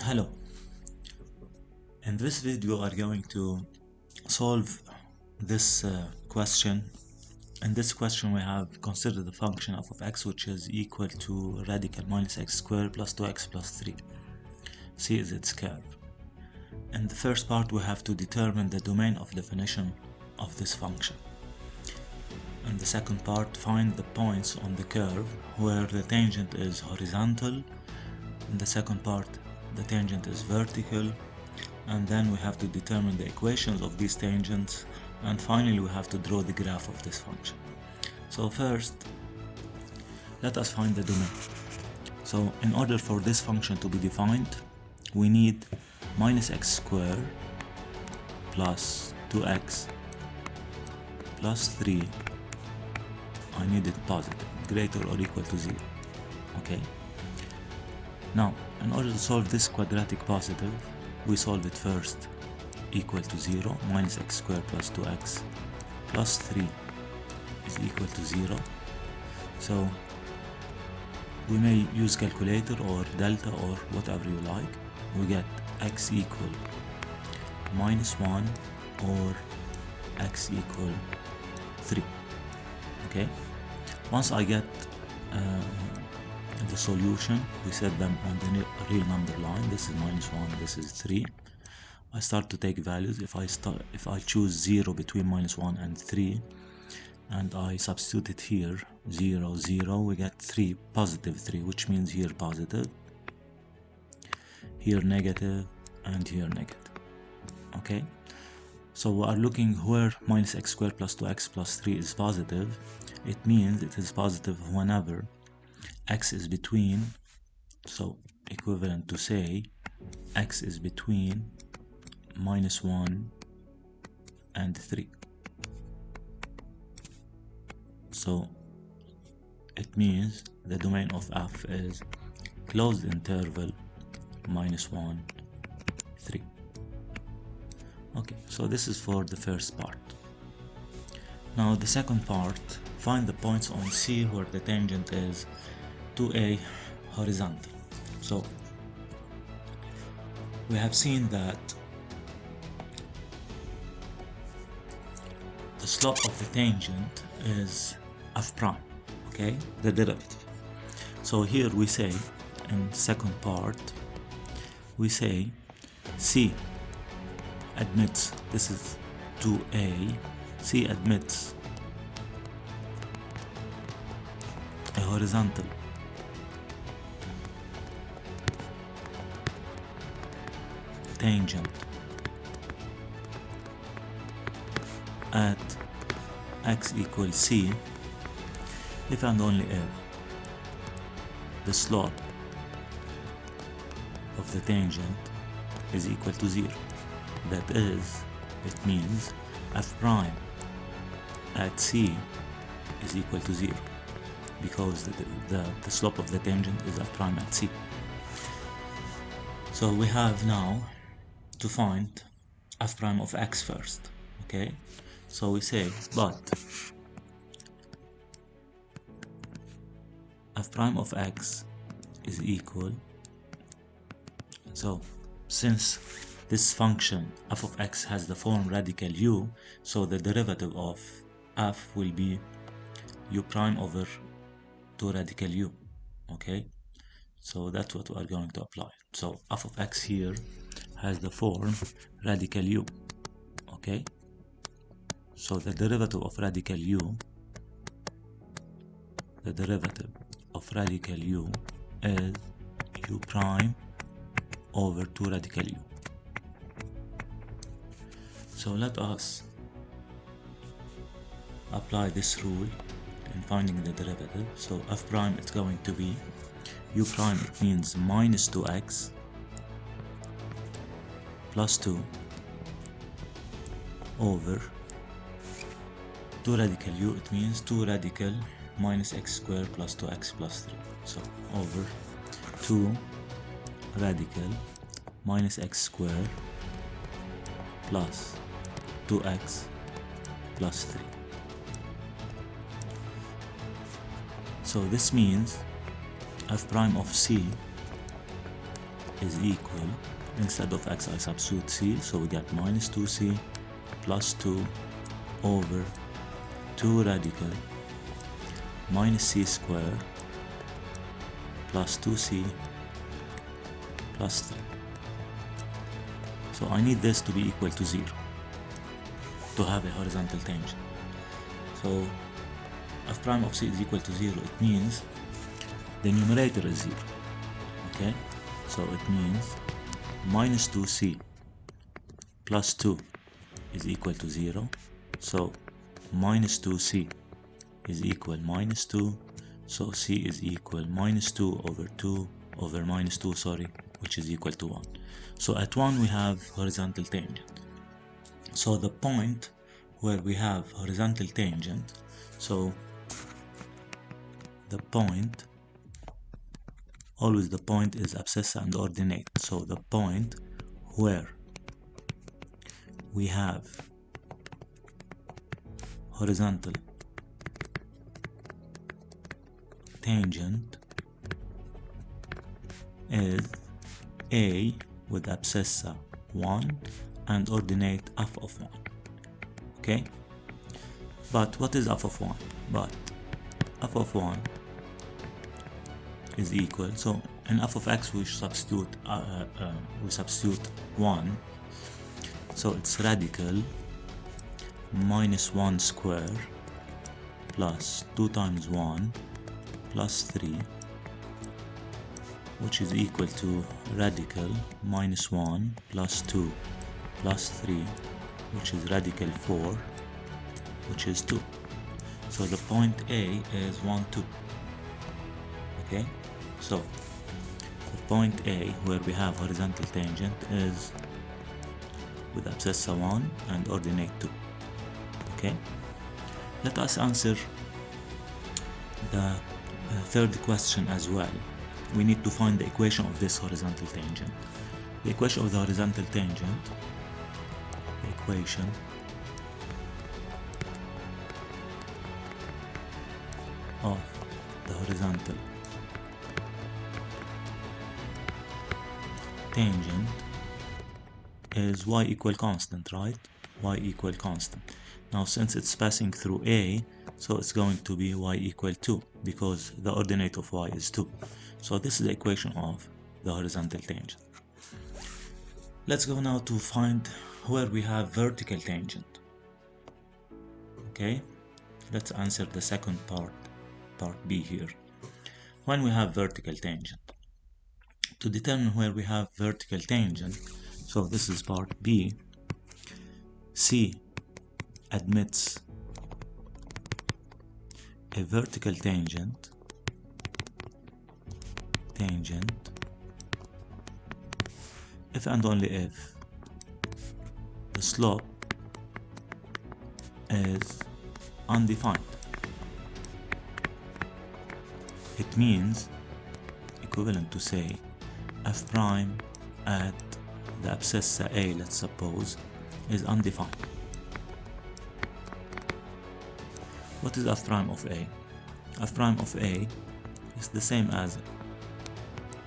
Hello. In this video we are going to solve this question. In this question we have considered the function f of x, which is equal to radical minus x squared plus 2x plus 3. C is its curve. In the first part we have to determine the domain of definition of this function. In the second part, find the points on the curve where the tangent is horizontal. In the second part, the tangent is vertical, and then we have to determine the equations of these tangents, and finally we have to draw the graph of this function. So first, let us find the domain. So in order for this function to be defined, we need minus x squared plus 2x plus 3. I need it positive, greater or equal to 0. Okay. Now, in order to solve this quadratic positive, we solve it first equal to 0. Minus x squared plus 2x plus 3 is equal to 0. So we may use calculator or delta or whatever you like. We get x equal minus 1 or x equal 3. Okay. Once I get the solution, we set them on the real number line. This is minus 1, this is 3. I start to take values. If I choose 0 between minus 1 and 3 and I substitute it here, 0 0, we get 3, positive 3, which means here positive, here negative, and here negative. Okay, so we are looking where minus x squared plus 2x plus 3 is positive. It means it is positive whenever x is between, so equivalent to say x is between minus 1 and 3. So it means the domain of f is closed interval minus 1, 3. Okay, so this is for the first part. Now the second part, find the points on C where the tangent is 2a horizontal. So we have seen that the slope of the tangent is f prime, okay, the derivative. So here we say, in second part, we say C admits, this is 2a, C admits a horizontal tangent at x equals c if and only if the slope of the tangent is equal to 0. That is, it means f prime at c is equal to 0, because the slope of the tangent is f prime at c. So we have now to find f prime of x first. Okay, so we say, but f prime of x is equal, so since this function f of x has the form radical u, so the derivative of f will be u prime over 2 radical u. Okay, so that's what we are going to apply. So f of x here has the form radical u. Okay, so the derivative of radical u, is u prime over 2 radical u. So let us apply this rule in finding the derivative. So f prime is going to be u prime, it means minus 2x plus 2 over 2 radical u, it means 2 radical minus x squared plus 2x plus 3. So over 2 radical minus x squared plus 2x plus 3. So this means f prime of c is equal, instead of x I substitute c, so we get minus 2c plus 2 over 2 radical minus c squared plus 2c plus 3. So I need this to be equal to 0 to have a horizontal tangent. So f prime of c is equal to 0, it means the numerator is 0. Okay, so it means minus 2c plus 2 is equal to 0. So minus 2c is equal minus 2. So c is equal minus 2 over 2 over minus 2, sorry, which is equal to 1. So at 1 we have horizontal tangent. So the point where we have horizontal tangent, so the point, always the point is abscissa and ordinate. So the point where we have horizontal tangent is A with abscissa 1 and ordinate f of 1. Okay, but what is f of 1? But f of 1 is equal, so in f of x we substitute 1, so it's radical minus 1 square plus 2 times 1 plus 3, which is equal to radical minus 1 plus 2 plus 3, which is radical 4, which is 2. So the point A is 1, 2. Okay, so the point A where we have horizontal tangent is with abscissa 1 and ordinate 2. Okay, let us answer the third question as well. We need to find the equation of this horizontal tangent. The equation of the horizontal tangent, the equation of the horizontal tangent is y equal constant, right? Y equal constant. Now since it's passing through A, so it's going to be y equal 2 because the ordinate of y is 2. So this is the equation of the horizontal tangent. Let's go now to find where we have vertical tangent. Okay, let's answer the second part B here. When we have vertical tangent, to determine where we have vertical tangent, so this is part B, C admits a vertical tangent if and only if the slope is undefined. It means equivalent to say f prime at the abscissa A, let's suppose, is undefined. What is f prime of A? F prime of A is the same as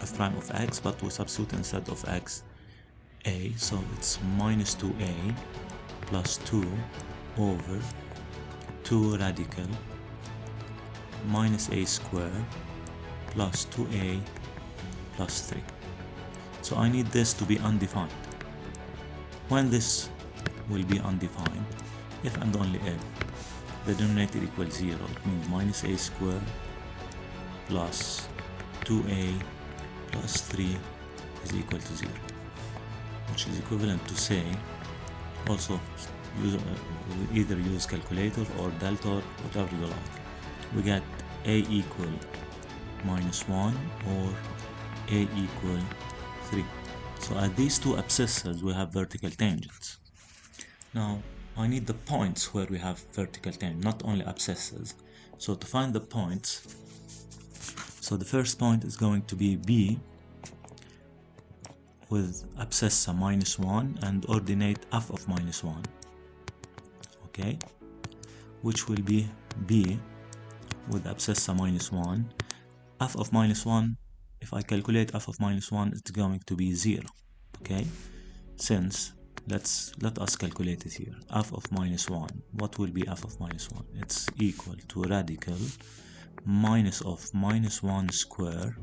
f prime of x, but we substitute instead of x A, so it's minus 2a plus 2 over 2 radical minus a squared plus 2a plus 3. So I need this to be undefined. When this will be undefined, if and only if the denominator equals 0, it means minus a squared plus 2a plus 3 is equal to 0, which is equivalent to say, also either use calculator or delta or whatever you like. We get a equal minus 1 or a equal 3. So at these two abscissas we have vertical tangents. Now I need the points where we have vertical tangent, not only abscissas. So to find the points, so the first point is going to be B with abscissa minus 1 and ordinate f of minus 1, okay, which will be B with abscissa minus 1. F of minus 1 if I calculate f of minus 1, it's going to be 0. Okay, since let us calculate it here. F of minus 1, what will be f of minus 1? It's equal to radical minus of minus 1 square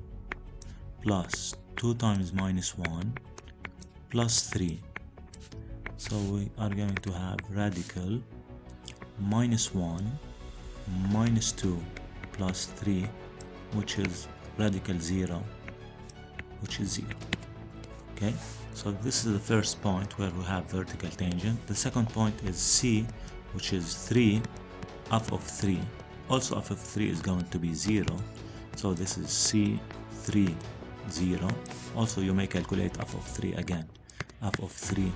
plus 2 times minus 1 plus 3. So we are going to have radical minus 1 minus 2 plus 3, which is radical 0, which is 0. Okay, so this is the first point where we have vertical tangent. The second point is C, which is 3, f of 3. Also f of 3 is going to be 0, so this is C3, 0. Also you may calculate f of 3 again. F of 3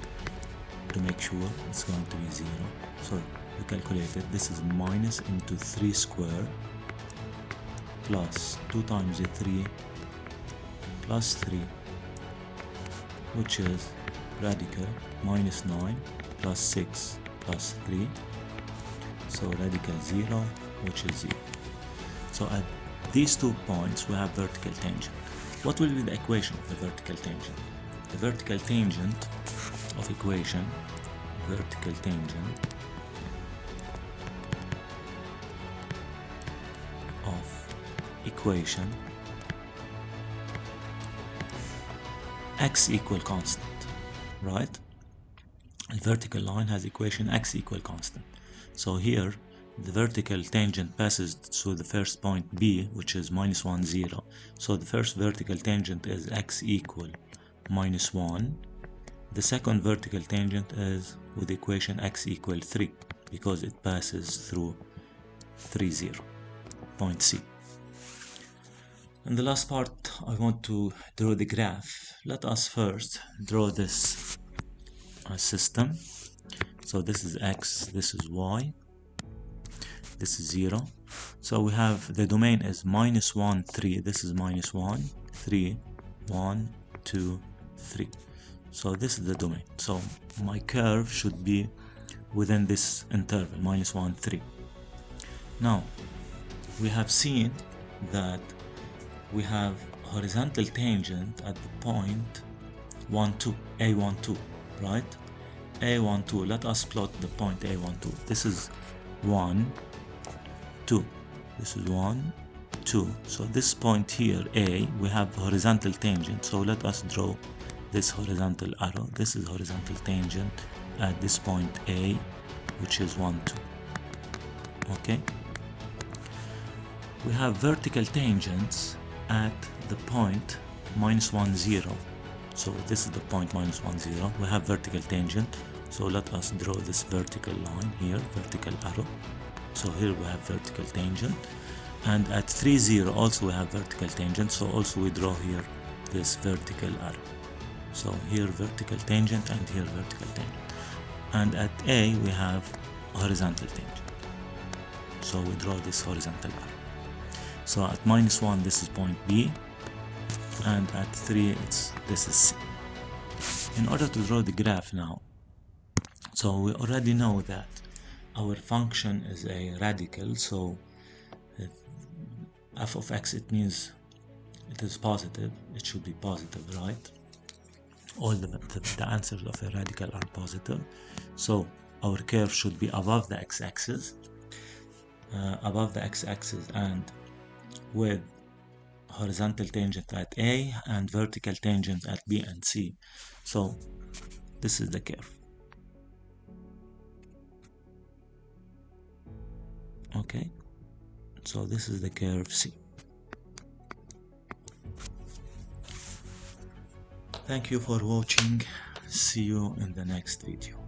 to make sure it's going to be 0. So we calculate it. This is minus into 3 square plus 2 times 3 plus 3, which is radical minus 9 plus 6 plus 3. So radical 0, which is 0. So at these 2 points we have vertical tangent. What will be the equation of the vertical tangent? The vertical tangent of equation, vertical tangent of equation x equal constant, right? The vertical line has equation x equal constant. So here the vertical tangent passes through the first point B, which is minus 1, 0. So the first vertical tangent is x equal minus 1. The second vertical tangent is with equation x equal 3, because it passes through 3, 0, point C. In the last part, I want to draw the graph. Let us first draw this system. So this is x, this is y, this is 0. So we have the domain is minus 1, 3. This is minus 1, 3, 1, 2, 3. So this is the domain. So my curve should be within this interval, minus 1, 3. Now, we have seen that we have horizontal tangent at the point 1, 2, A1, 2, right? A1, 2. Let us plot the point A1, 2. This is 1, 2. This is 1, 2. So this point here, A, we have horizontal tangent. So let us draw this horizontal arrow. This is horizontal tangent at this point A, which is 1, 2. Okay? We have vertical tangents at the point minus 1, 0. So this is the point minus 1, 0. We have vertical tangent. So let us draw this vertical line here, vertical arrow. So here we have vertical tangent. And at 3, 0 also we have vertical tangent. So also we draw here this vertical arrow. So here vertical tangent and here vertical tangent. And at A we have horizontal tangent. So we draw this horizontal arrow. So at minus 1 this is point B, and at 3 this is C. In order to draw the graph now, so we already know that our function is a radical, so f of x, it means it is positive, it should be positive, right? All the answers of a radical are positive. So our curve should be above the x-axis, and with horizontal tangent at A and vertical tangent at B and C. So this is the curve. Okay, so this is the curve C. Thank you for watching. See you in the next video.